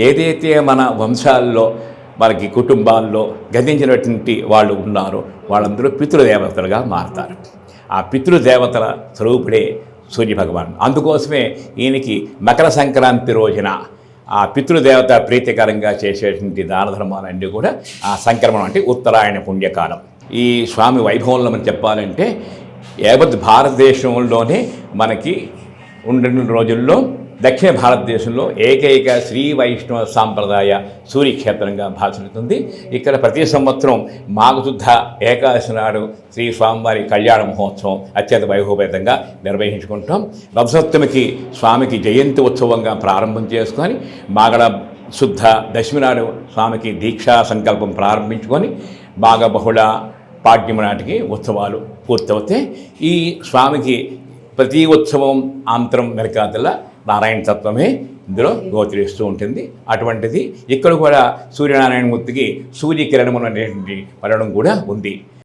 ఏదైతే మన వంశాల్లో మనకి కుటుంబాల్లో గతించినటువంటి వాళ్ళు ఉన్నారో వాళ్ళందరూ పితృదేవతలుగా మారతారు. ఆ పితృదేవతల స్వరూపుడే సూర్యభగవాన్. అందుకోసమే ఈయనకి మకర సంక్రాంతి రోజున ఆ పితృదేవత ప్రీతికరంగా చేసేటువంటి దాన ధర్మాలన్నీ కూడా ఆ సంక్రమణం అంటే ఉత్తరాయణ పుణ్యకాలం. ఈ స్వామి వైభవంలో మనం చెప్పాలంటే యావత్ భారతదేశంలోనే మనకి ఉండిన రోజుల్లో దక్షిణ భారతదేశంలో ఏకైక శ్రీ వైష్ణవ సాంప్రదాయ సూర్యక్షేత్రంగా భాషిస్తుంది. ఇక్కడ ప్రతి సంవత్సరం మాఘశుద్ధ ఏకాదశి నాడు శ్రీ స్వామివారి కళ్యాణ మహోత్సవం అత్యంత వైభవపేతంగా నిర్వహించుకుంటాం. రథసప్తమికి స్వామికి జయంతి ఉత్సవంగా ప్రారంభం చేసుకొని మాఘ శుద్ధ దశమి నాడు స్వామికి దీక్షా సంకల్పం ప్రారంభించుకొని మాఘ బహుళ పాడ్యమి నాటికి ఉత్సవాలు పూర్తవుతాయి. ఈ స్వామికి ప్రతి ఉత్సవం ఆంతరం వెనకాతల నారాయణ తత్వమే ఇందులో గోచరిస్తూ ఉంటుంది. అటువంటిది ఇక్కడ కూడా సూర్యనారాయణమూర్తికి సూర్యకిరణములు అనేటువంటి పడడం కూడా ఉంది.